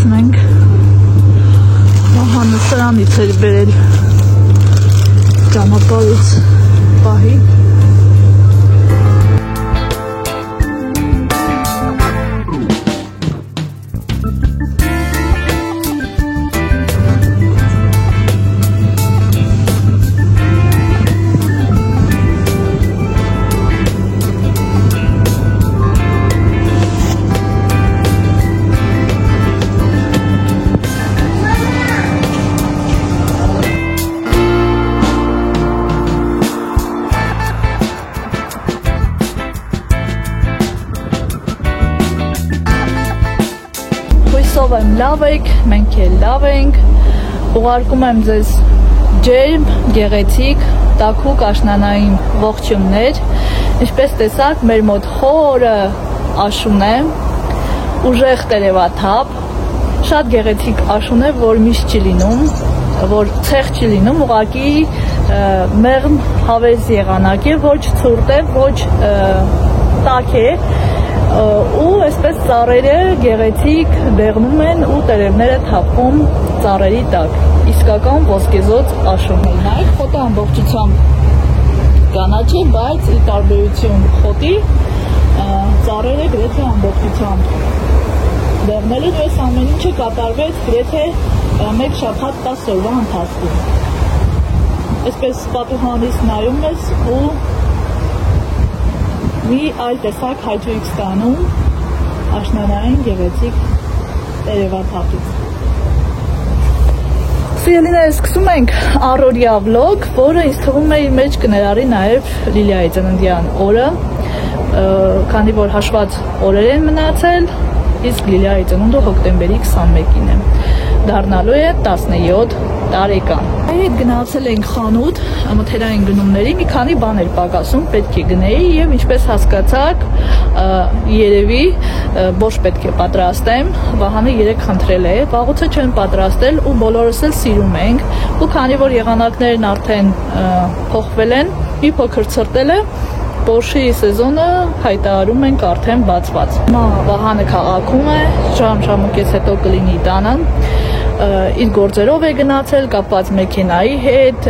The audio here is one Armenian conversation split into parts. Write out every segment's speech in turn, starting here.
հասնենք։ Վահանը սրանից էր բերել ճանապարհից պահի։ Հույսով եմ լավ եք, մենք էլ լավ ենք, ուղարկում եմ ձեզ ջերմ, գեղեցիկ, տաքուկ աշնանային ողջույններ, ինչպես տեսաք մեր մոտ խորը աշուն է, ուժեղ տերևաթափ, շատ գեղեցիկ աշուն է, որ միշտ չի լինում, որ ցեղ չի լինում, ուղղակի մեղմ հավես եղանակ է, ոչ ցուրտ է, ոչ տաք է, ու այսպես ծառերը գեղեցիկ դեղնում են ու տերևները թափվում ծառերի տակ, իսկական ոսկեզօծ աշուն է։ Նայեք, խոտը ամբողջությամբ կանաչ է, բայց ի տարբերություն խոտի ծառերը գրեթե ամբողջությամբ դեղնել են, այս ամեն ինչը կատարվեց գրեթե մեկ շաբաթ 10 օրվա ընթացքում։ Այսպես պատուհանից նայում ես ու մի այլ տեսակ հաճույք ստանում աշնանային գեղեցիկ տերևաթափից։ Սիրելիներ, սկսում ենք առօրյա վլոգ, որը ինձ թվում է իր մեջ կներառի նաև Լիլիայի ծննդյան օրը, քանի որ հաշված օրեր են մնացել, իսկ Լիլիայի ծնունդը հոկտեմբերի 21-ին է, դառնալու է 17 տարեկան։ Այդ գնացել ենք խանութ մթերային գնումների, մի քանի բաներ պակասում պետք է գնեի եւ ինչպես հասկացաք, երևի բորշ պետք է պատրաստեմ, Վահանը 3 խնդրել է, վաղուց չեմ պատրաստել ու բոլորս էլ սիրում ենք, ու քանի որ եղանակներն արդեն փոխվել են, մի փոքր ցրտել է, բորշի սեզոնը հայտարարում ենք արդեն բացված։ Վահանը քաղաքում է, ժամ-ժամուկից հետո կլինի տանը, իր գործերով է գնացել, կապված մեքենայի հետ,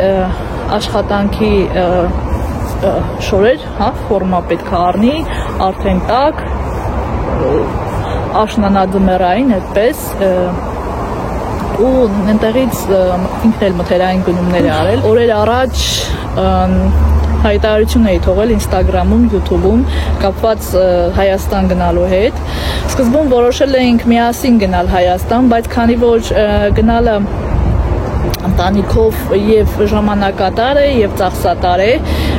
աշխատանքի շորեր, ֆորմա պետք է առնի, արդեն տակ, աշնանաձմեռային այդպես, ու այնտեղից ինքն էլ մթերային գնումներ է արել, օրեր առաջ հայտարարություն էի թողել Instagram-ում, YouTube-ում կապված Հայաստան գնալու հետ։ Սկզբում որոշել էինք միասին գնալ Հայաստան, բայց քանի որ գնալը ընտանիքով եւ ժամանակատար է եւ ծախսատար է,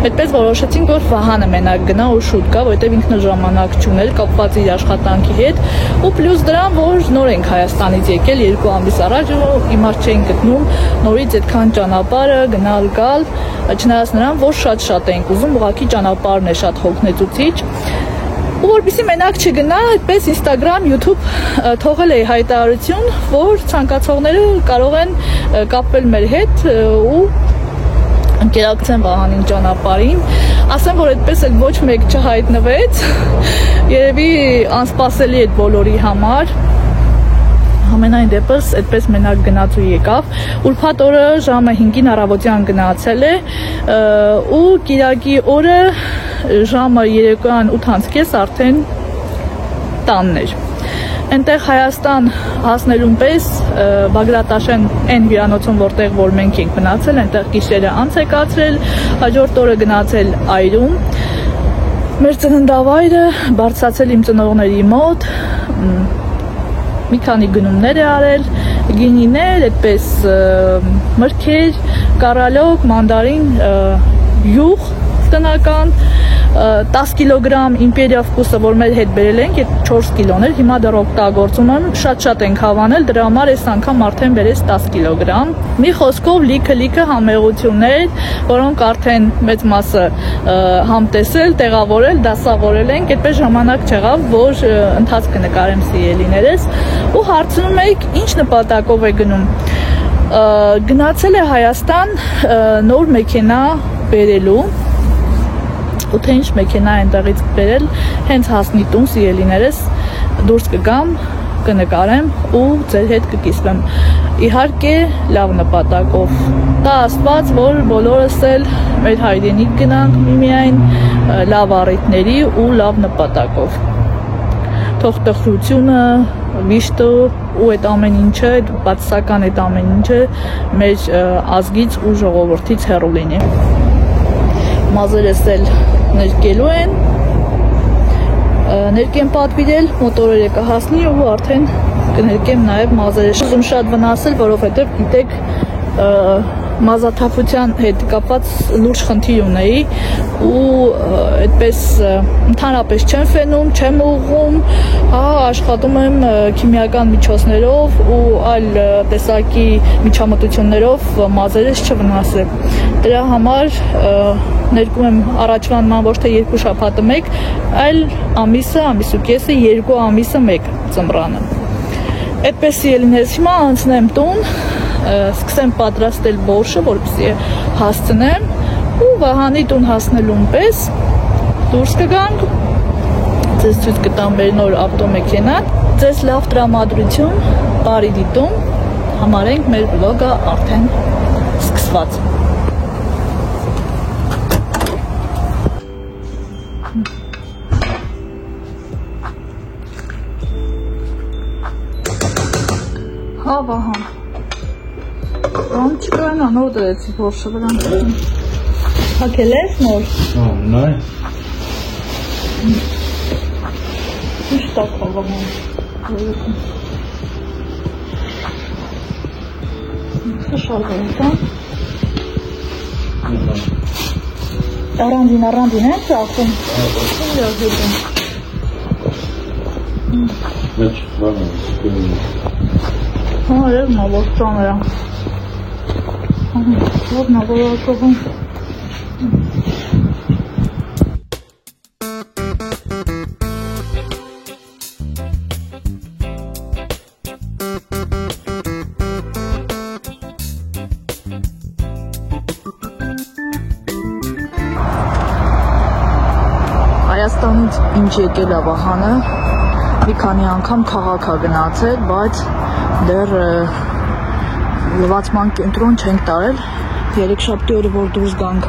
այդպես որոշեցինք, որ Վահանը մենակ գնա ու շուտ գա, որովհետեւ ինքն ժամանակ չուներ կապված իր աշխատանքի հետ, ու պլյուս դրան, որ նոր ենք Հայաստանից եկել 2 ամիս առաջ, ու իմաստ չէինք գտնում նորից այդքան ճանապարհը գնալ գալ, չնայած նրան, որ շատ ենք ուզում, ուղղակի ճանապարհն է շատ հոգնեցուցիչ։ Ու որպեսզի մենակ չգնա, այդպես Instagram, YouTube թողել էի հայտարարություն, որ ցանկացողները կարող են կապվել մեր հետ ու ընկերակցեն Վահանին ճանապարհին։ Ասեմ, որ այդպես էլ ոչ մեկ չհայտնվեց, երևի անսպասելի է բոլորի համար։ Ամենայն դեպս այդպես մենակ գնաց ու եկավ, ուրբաթ օրը ժամը 5-ին առավոտյան գնացել է ու կիրակի օրը ժամը երեկոյան 8:30 արդեն տանն էր։ Այնտեղ Հայաստան հասնելուն պես Բագրատաշեն այն հյուրանոցում, որտեղ որ մենք ենք մնացել, այնտեղ գիշերը անց է կացրել, հաջորդ օրը գնացել Այրում, մեր ծննդավայրը, բարձրացել իմ ծնողների մոտ, մի քանի գնումներ է արել, գինիներ, այդպես մրգեր, կարալոկ, մանդարին, յուղ տնական, 10 կիլոգրամ իմպերիա վկուսը, որ մեր հետ բերել ենք, 4 կիլոներ, հիմա դեռ օգտագործում եմ, շատ ենք հավանել, դրա համար այս անգամ արդեն բերեց 10 կիլոգրամ։ Մի խոսքով լիքը համեղություններ, որոնք արդեն մեծ մասը համտեսել, տեղավորել, դասավորել ենք, այդպես ժամանակ չեղավ, որ ընթացքը նկարեմ սիրելիներս, ու հարցնում եք, ինչ նպատակով է գնում։ Գնացել է Հայաստան նոր մեքենա բերելու, ու թե ինչ մեքենա այնտեղից բերել, հենց հասնի տուն սիրելիներս դուրս կգամ, կնկարեմ ու ձեր հետ կկիսվեմ։ Իհարկե լավ նպատակով։ Տա Աստված, որ բոլորս էլ մեր հայրենիք գնանք միմիայն լավ առիթների ու լավ նպատակով։ Թող տխրությունը, վիշտը ու այդ ամեն ինչը, այդ բացասական այդ ամեն ինչը մեր ազգից ու ժողովրդից հեռու լինի։ Մազերս էլ ներկելու են, ներկեմ պատվիրել, մոտորերը կհասնի ու արդեն կներկեմ նաև մազերս։ Ուզում շատ վնասել, որովհետև գիտեք մազաթափության հետ կապված լուրջ խնդիր ունեի ու այդպես ընդհանրապես չեմ ֆենում, չեմ ուղղում, աշխատում եմ քիմիական միջոցներով ու այլ տեսակի միջամտություններով մազերս չվնասել։ Դրա համար ներկում եմ առաջվանման ոչ թե 2 շաբաթը մեկ, այլ ամիսը, ամիս ու կեսը, 2 ամիսը մեկ ծմռանը։ Այդպես ելիներս հիմա անցնեմ տուն, սկսեմ պատրաստել բորշը, որպեսզի հասցնեմ ու Վահանի տուն հասնելուն պես դուրս կգանք, ձեզ ցույց կտամ մեր նոր ավտոմեքենան, ձեզ լավ տրամադրություն, բարի դիտում, համարենք մեր վլոգը արդեն սկսված։ Հա, Վահան։ Ամ չկան անոր դրեցի բորշը վրան։ Հակել ես նոր։ Հա, նայ։ Ինչ տակա Վահան։ Շալվարում կա։ Առանդին են ծախում։ Մեջ բանը սկսում։ Հա, երևնա, որ ծաները։ Որնա, որ ակողում։ Հայաստանից ինչ եկել է Վահանը, մի քանի անգամ քաղաք է գնացել, բայց դեռ լվացման կենտրոն չենք տարել, 3 շաբթի օրը որ դուրս գանք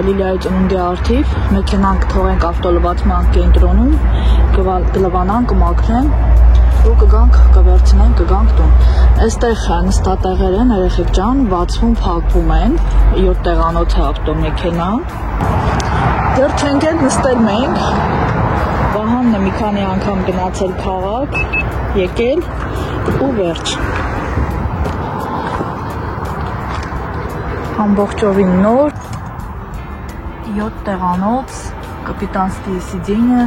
Լիլիայի ծնունդի արդիվ, մեքենան կթողենք ավտոլվացման կենտրոնում, կլվանանք, կմաքրեն ու կգանք, կվերցնենք, կգանք տուն։ Այստեղ նստատեղեր են, երեխեք ջան, 60 փակվում են, 7 տեղանոց է ավտոմեքենան։ Դեռ չենք էլ նստել մենք, Վահանն է մի քանի անգամ գնացել քաղաք, եկել ու վերջ։ Ամբողջովին նոր 7 տեղանոց կապիտանստի սիդենյը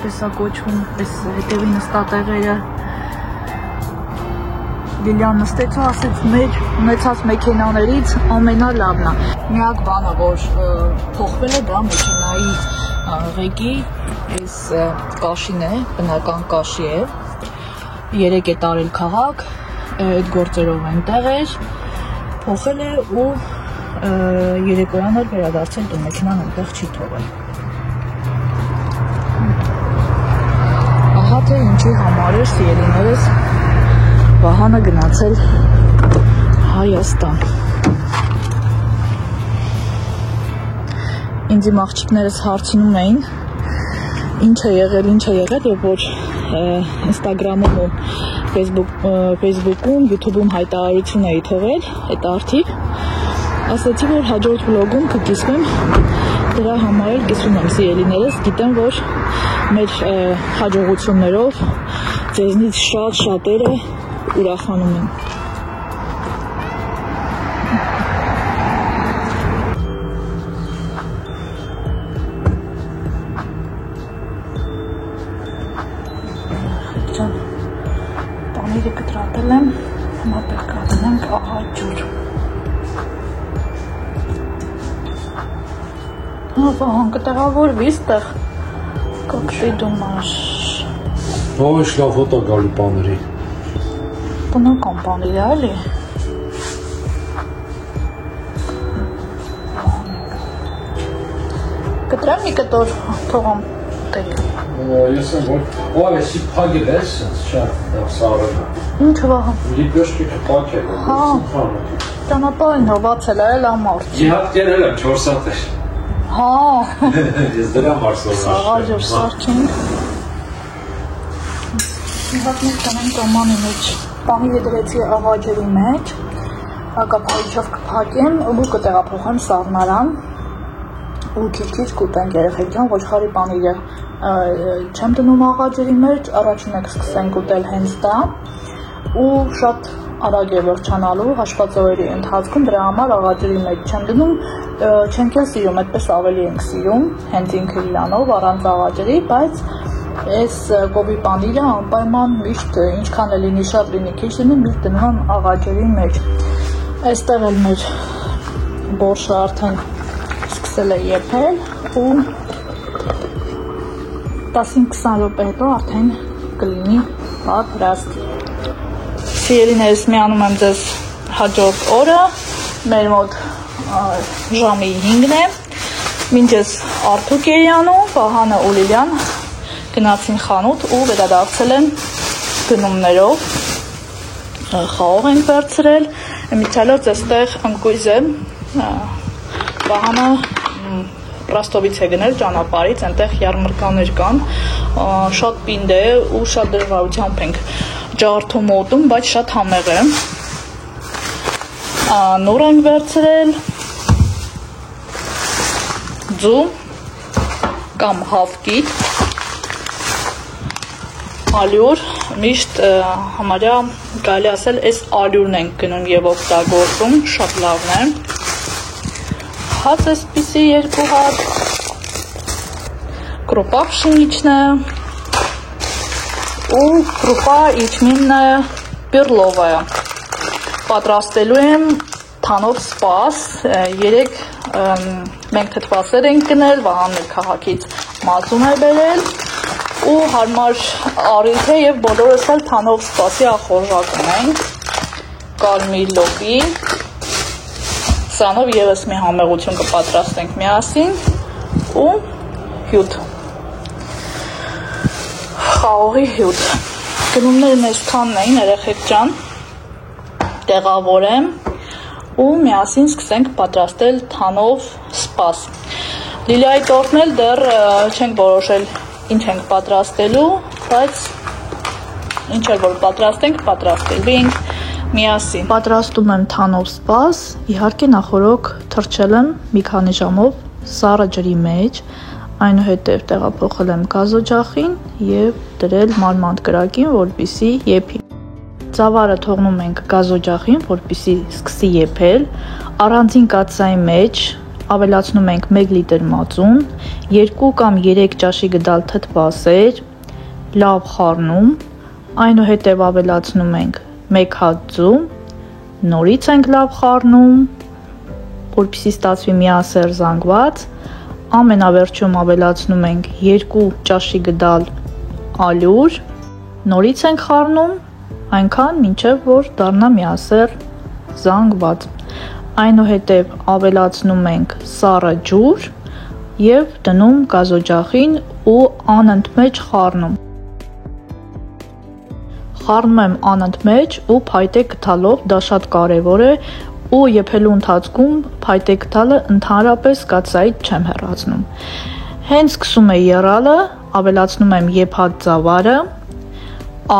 տեսակոչվում, պես հետևի նստատեղերը Լիլիան նստեց ու ասեց մեր ունեցած մեքենաներից ամենալավն է։ Միակ բանը, որ փոխվել է, դա մեքենայի ղեկի այս կաշին է, բնական կաշի է։ 3 է տարել քաղաք, այդ գործերով այնտեղ էր, փոխել է ու երեկոյան էր վերադարձել տուն, մեքենան այնտեղ չի թողել։ Ահա թե ինչի համար էր սիրելիներս Վահանը գնացել Հայաստան։ Ինձ իմ աղջիկներս հարցնում էին ինչ է եղել եւ որ Instagram-ում ու Facebook-ում, YouTube-ում հայտարարություն էի թողել այդ արդիվ, ասացի, որ հաջորդ վլոգում կկիսվեմ, դրա համար էլ կիսում եմ սիրելիներս, գիտեմ, որ մեր հաջողություններով ձեզնից շատերը ուրախանում են։ Պանիրը կտրատել եմ, հիմա պետք է դնենք ահա ջուր։ Վահան կտեղավորվի ստեղ, կոքշի դումաշ։ Ահա շլավ հոտ է գալու պաների։ Բնական պաներ է, էլի։ Կտրեմ մի կտոր թողամ տել։ Ես եմ որ ո՞վ էսի փագել է, sense չէ, սարը։ Ինչ վահ։ Լիպյոշկի փակել է։ Հա։ Ճանապարհին հովացել է լամարտ։ Իհարկե էլ եմ 4 սատ էր։ Հա։ Ես դրա մարսով։ Սաղաջր սարքին։ Իհարկե կանենք կամանի մեջ։ Պահի դրեցի աղաջերի մեջ։ Հակապահիչով կփակեմ ու կտեղափոխեմ սառնարան։ Ու քիչ-քիչ կուտենք երեխեք ջան, ոչխարի պանիրը չեմ դնում աղաջերի մեջ, առաջին եք սկսենք ուտել հենց դա ու շատ արագ է վերջանալու հաշված օրերի ընթացքում, դրա համար աղաջերի մեջ չեմ դնում, չենք էլ սիրում, այդպես ավելի ենք սիրում, հենց ինքը իրանով, առանց աղաջերի, բայց այս կովի պանիրը անպայման միշտ ինչքան է լինի, շատ լինի, քիչ լինի, միշտ դնում եմ աղաջերի մեջ։ Այստեղ էլ մեր բորշը արդեն սկսել է եփել ու 15-20 րոպե հետո արդեն կլինի պատրաստ։ Սիրելիներս, միանում եմ ձեզ հաջորդ օրը, մեր մոտ ժամի 5-ն է, մինչ ես Արթուկ Երյանում, Վահանը ու Լիլիան գնացին խանութ ու վերադարձել են գնումներով, խաղող են վերցրել, Միչալոց էստեղ ընկույզ է, Վահանը Ռաստովից է գնել ճանապարհից, այնտեղ յարմարկաներ կան, շատ պինդ է ու շատ դժվարությամբ ենք ջարդում ուտում, բայց շատ համեղ է։ Նոր ենք վերցրել ձու կամ հավկիթ, ալյուր, միշտ համարյա կարելի ասել այս ալյուրն ենք գնում եւ օգտագործում, շատ լավն է։ Հաց էսպիսի 2 հատ, կրոպա պշենիչնը ու կրոպա իջմինը պիրլովը։ Պատրաստելու եմ թանով սպաս, 3 մենք թթվասեր ենք գնել, Վահանն էլ քաղաքից մածուն է բերել ու հարմար առիթ է եւ բոլորս էլ թանով սպասի ախորժակում ենք, կարմիր լոկի, սրանով եւս մի համեղություն կպատրաստենք միասին ու հյութ, խաղողի հյութ, գնումներն այսքանն էին երեխեք ջան, տեղավորեմ ու միասին սկսենք պատրաստել թանով սպաս։ Լիլիայի տորտն էլ դեռ չենք որոշել ինչ ենք պատրաստելու, բայց ինչ էլ որ պատրաստենք, պատրաստելու ենք միասին։ Պատրաստում եմ թանով սպաս, իհարկե նախորոք թրջել եմ մի քանի ժամով սառը ջրի մեջ, այնուհետև տեղափոխել եմ գազօջախին եւ դրել մանմանդ կրակին, որպեսզի եփի։ Ծավալը թողնում ենք գազօջախին, որպեսզի սկսի եփել, առանձին կաթսայի մեջ ավելացնում ենք 1 լիտր մածուն, 2 կամ 3 ճաշի գդալ թթվասեր, լավ խառնում, այնուհետև ավելացնում ենք 1 հատ ձու, նորից ենք լավ խառնում, որպեսզի ստացվի միասեռ զանգված, ամենավերջում ավելացնում ենք 2 ճաշի գդալ ալյուր, նորից ենք խառնում, այնքան մինչև որ դառնա միասեռ զանգված, այնուհետև ավելացնում ենք սառը ջուր եւ դնում գազօջախին ու անընդմեջ խառնում։ Խառնում եմ անընդմեջ ու փայտե գթալով, դա շատ կարևոր է ու եփելու ընթացքում փայտե գթալը ընդհանրապես կաթսայից չեմ հեռացնում։ Հենց սկսում է եռալը, ավելացնում եմ եփած ծավալը,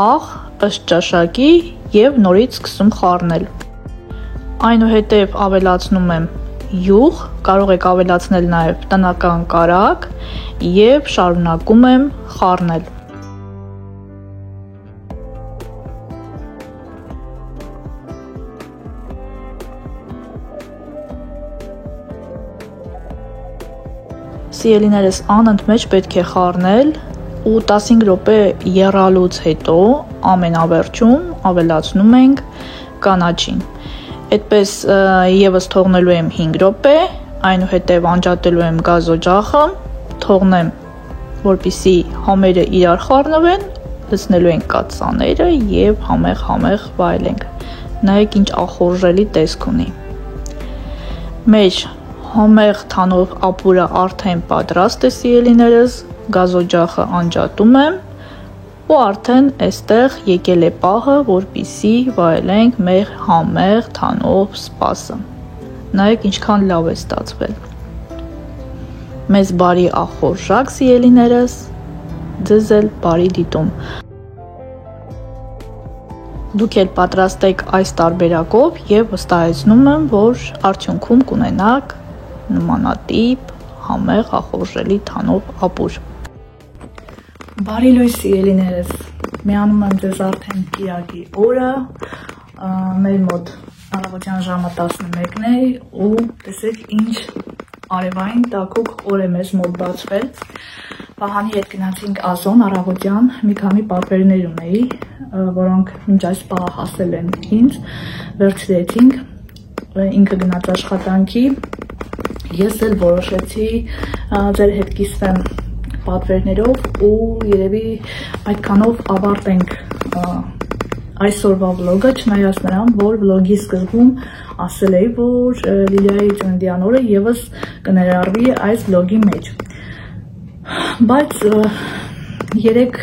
աղ, ըստ ճաշակի եւ նորից սկսում խառնել։ Այնուհետև ավելացնում եմ յուղ, կարող եք ավելացնել նաեւ տնական կարագ եւ շարունակում եմ խառնել։ Սիրելիներս, անընդմեջ պետք է խառնել ու 15 րոպե եռալուց հետո ամենավերջում ավելացնում ենք կանաչին։ Այդպես եւս թողնելու եմ 5 րոպե, այնուհետև անջատելու եմ գազօջախը, թողնեմ, որպեսզի համերը իրար խառնվեն, լցնելու ենք կաթսաները եւ համեղ վայելենք։ Նայեք ինչ ախորժելի տեսք ունի։ Մեր համեղ թանով ապուրը արդեն պատրաստ է, սիրելիներս, գազօջախը անջատում եմ ու արդեն այստեղ եկել է պահը, որպեսզի վայելենք մեր համեղ թանով սպասը։ Նայեք ինչքան լավ է ստացվել։ Մեզ բարի ախորժակ սիրելիներս, ձեզ էլ բարի դիտում։ Դուք էլ պատրաստեք այս տարբերակով եւ վստահեցնում եմ, որ արդյունքում կունենաք նմանատիպ համեղ ախորժելի թանով ապուր։ Բարի լույս սիրելիներս, միանում եմ ձեզ արդեն կիրակի օրը, մեր մոտ առավոտյան ժամը 11-ն է ու տեսեք ինչ արևային տաքուկ օր է մեզ մոտ բացվել։ Վահանի հետ գնացինք Ազոն առավոտյան, մի քանի պատվերներ ունեի, որոնք մինչ այս պահը հասել են ինձ, վերջրեցինք, ինքը գնաց աշխատանքի, ես էլ որոշեցի ձեր հետ կիսվեմ պատվերներով ու երևի այդքանով ավարտենք այսօրվա վլոգը, չնայած նրան, որ վլոգի սկզբում ասել էի, որ Լիլիայի ծննդյան օրը եւս կներառվի այս վլոգի մեջ։ Բայց երեք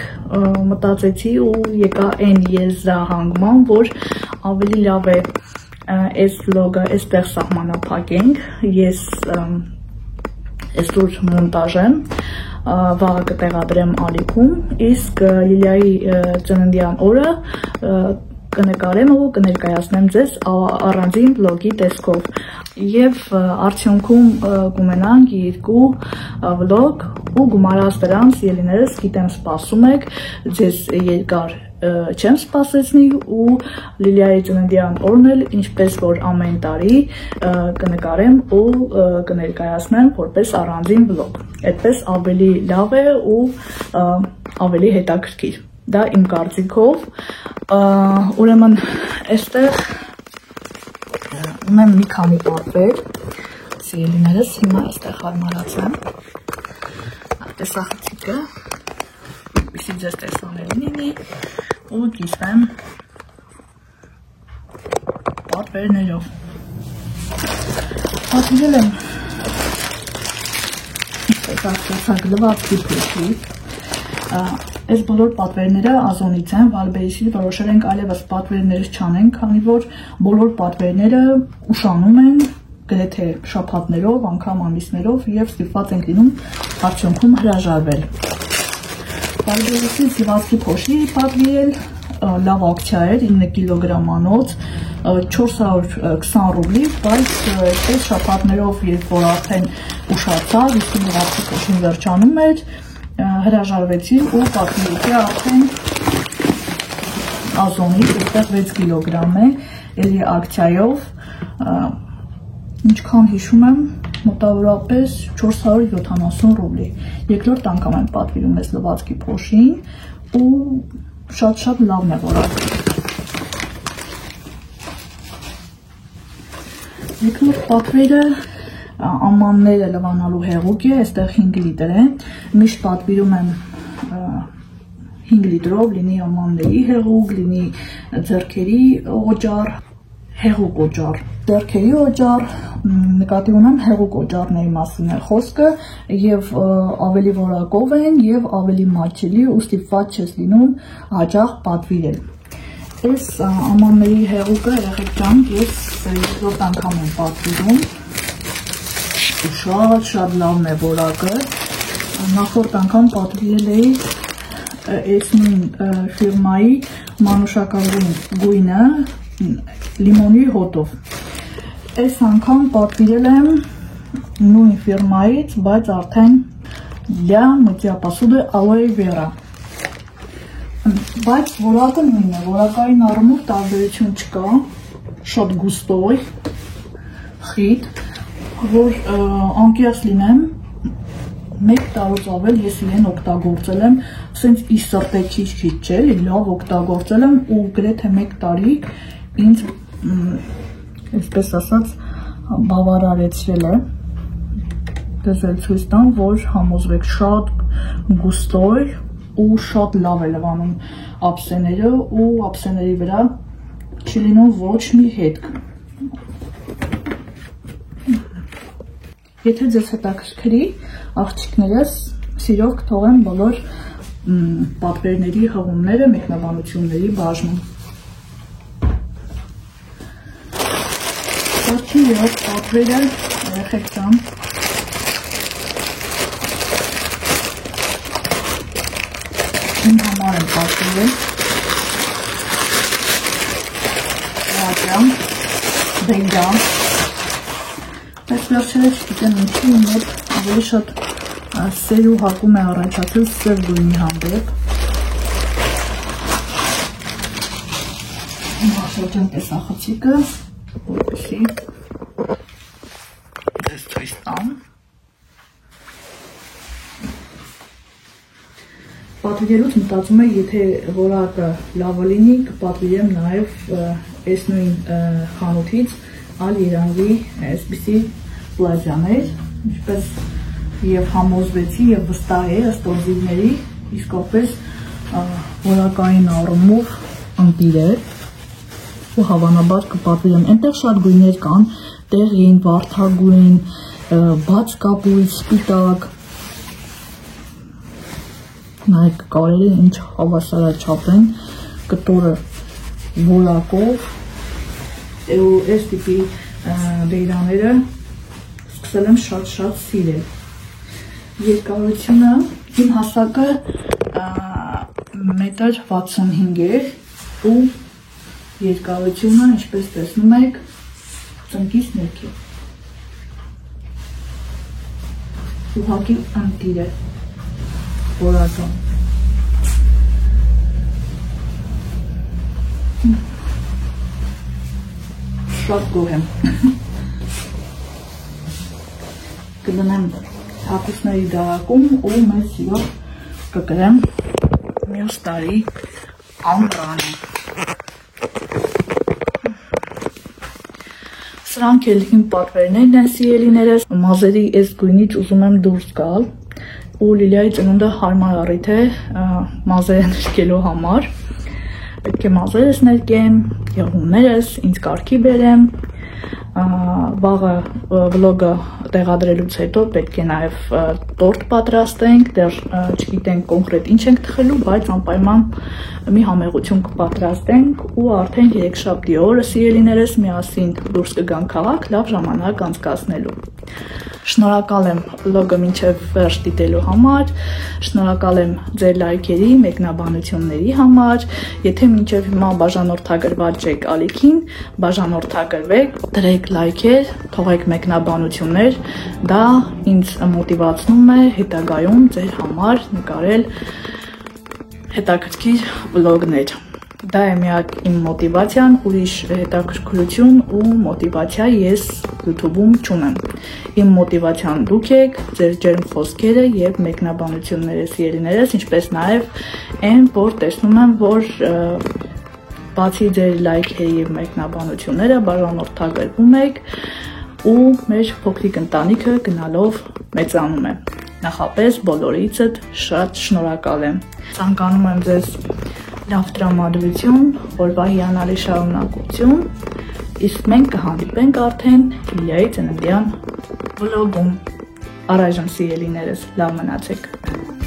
մտածեցի ու եկա այն եզրահանգման, որ ավելի լավ է այս վլոգը այստեղ սահմանափակենք, ես այսօր մոնտաժեմ, վաղը կտեղադրեմ ալիքում, իսկ Լիլիայի ծննդյան օրը կնկարեմ ու կներկայացնեմ ձեզ առանձին վլոգի տեսքով եւ արդյունքում կունենանք երկու վլոգ ու գումարած դրանց ելիներս գիտեմ սպասում եք, ձեզ երկար չեմ սպասեցնի ու Լիլիայի ծննդյան օրն էլ ինչպես որ ամեն տարի կնկարեմ ու կներկայացնեմ որպես առանձին վլոգ։ Այդպես ավելի լավ է ու ավելի հետաքրքիր։ Դա իմ կարծիքով, ուրեմն այստեղ ունեմ մի քանի պատվեր, սիրելիներս, հիմա այստեղ հարմարացնեմ, տեսախցիկը, որպեսզի ձեզ տեսանելի լինի ու կիսվեմ պատվերներով։ Պատվիրել եմ ինչպես աղջացակ լվացքի փոքրի, այս բոլոր պատվերները Ազոնից են, Վալբերիսի որոշել ենք այլևս պատվերներ չանենք, քանի որ բոլոր պատվերները ուշանում են գրեթե շաբաթներով, անգամ ամիսներով եւ ստիպված ենք լինում արդյունքում հրաժարվել։ Վալբերիսի զիվացքի փոշի պատվիրել, լավ ակցիա էր, 9 կիլոգրամանոց, 420 ռուբլի, բայց այս շաբաթներով երբ որ արդեն ուշացավ, իսկ զիվացքի փոշին վերջանում էր, հրաժարվեցի ու պատվիրեցի արդեն Ազոնից, այստեղ 6 կիլոգրամ է, էլի ակցիայով, ինչքան հիշում եմ, մոտավորապես 470 ռուբլի։ Երկրորդ անգամ եմ պատվիրում այս լվացքի փոշին ու շատ լավն է որակը։ Երկրորդ պատվերը ամանները լվանալու հեղուկ է, այստեղ 5 լիտր է, միշտ պատվիրում եմ 5 լիտրով, լինի ամանների հեղուկ, լինի ձեռքերի օճառ, հեղուկ օճառ, ձեռքերի օճառ, նկատի ունեմ հեղուկ օճառների մասին է խոսքը եւ ավելի որակով են եւ ավելի մատչելի ու ստիպված չես լինում հաճախ պատվիրել։ Այս ամանների հեղուկը երեխեք ջան, ես երկրորդ անգամ եմ պատվիրում ու շատ լավն է որակը, նախորդ անգամ պատվիրել էի այս նույն ֆիրմայի մանուշակագույն գույնը լիմոնի հոտով, այս անգամ պատվիրել եմ նույն ֆիրմայից, բայց արդեն для мытья посуды aloe vera, բայց որակը նույնն է, որակային առումով տարբերություն չկա, շատ գուստով, խիտ, որ անկեղծ լինեմ, 1 տարուց ավել ես իրեն օգտագործել եմ, ասենց իր սրտե քիչ չէ, լավ օգտագործել եմ ու գրեթե 1 տարի ինձ, այսպես ասած, բավարարեցրել է, դες էլ ցույց տամ, որ համոզվեք շատ գուստով ու շատ լավ է լվանում ափսեները ու ափսեների վրա չի լինում ոչ մի հետք։ Եթե ձեզ հետաքրքրի, աղջիկներս, Սիրով կթողեմ բոլոր պատվերների հղումները մեկնաբանությունների բաժնում։ Առաջին երեք պատվերը երեխեք ջան իմ համար եմ պատվիրել բենջամ բայց վերջերս գիտեմ ինչի մոտ ավելի շատ սեր ու հակում է առաջացել սև գույնի հանդեպ հաշվոջան տեսախցիկը որպեսի դες ցույց տամ պատվիրելուց մտածում եմ եթե որակը լավը լինի կպատվիրեմ նաև այս նույն խանութից այլ Իրանվի այսպիսի պլաժաներ, ինչպես եւ համոզվեցի եւ վստահ է ըստ օզիվների իսկապես որակային առումով ընտիր է ու հավանաբար կպատվիրեմ այնտեղ շատ գույներ կան տեղին, վարդագույն, բաց կապույտ, սպիտակ նայեք կարելի ինչ հավասարաչափ են կտորը որակով ու այս տիպի բեյրաները սկսել եմ շատ սիրել երկարությունը իմ հասակը 1.65 է ու երկարությունը ինչպես տեսնում եք ծնկից ներքև ուղղակի ընտիր է որակը շատ գոհ եմ կդնեմ հագուստների դարակում ու մեծ սիրով կգրեմ մյուս տարի ամռանը սրանք էլ իմ պատվերներն են սիրելիներս մազերի այս գույնից ուզում եմ դուրս գալ ու Լիլիայի ծնունդը հարմար առիթ է մազերը ներկելու համար պետք է մազերս ներկեմ, եղուններս, ինձ կարգի բերեմ, վաղը վլոգը տեղադրելուց հետո պետք է նաև տորտ պատրաստենք, դեռ չգիտենք կոնկրետ ինչ ենք թխելու, բայց անպայման մի համեղություն կպատրաստենք ու արդեն երեքշաբթի օրը սիրելիներս միասին դուրս կգանք քաղաք լավ ժամանակ անցկացնելու։ Շնորհակալ եմ վլոգը մինչև վերջ դիտելու համար, շնորհակալ եմ ձեր լայքերի, մեկնաբանությունների համար, եթե մինչև հիմա բաժանորդագրված չեք ալիքին, բաժանորդագրվեք, դրեք լայքեր, թողեք մեկնաբանություններ, դա ինձ մոտիվացնում է հետագայում ձեր համար նկարել հետաքրքիր վլոգներ։ Դա է միակ իմ մոտիվացիան, ուրիշ հետաքրքրություն ու մոտիվացիա ես YouTube-ում չունեմ։ Իմ մոտիվացիան դուք եք, ձեր ջերմ խոսքերը եւ մեկնաբանությունները սիրելիներս, ինչպես նաեւ այն, որ տեսնում եմ, որ բացի ձեր լայքերի եւ մեկնաբանությունները բաժանորդագրվում եք ու մեր փոքրիկ ընտանիքը գնալով մեծանում է։ Նախապես բոլորիցդ շատ շնորհակալ եմ։ Ցանկանում եմ ձեզ լավ տրամադրություն, օրվա հիանալի շարունակություն, իսկ մենք կհանդիպենք արդեն Լիլիայի ծննդյան վլոգում։ Առայժմ սիրելիներս լավ մնացեք։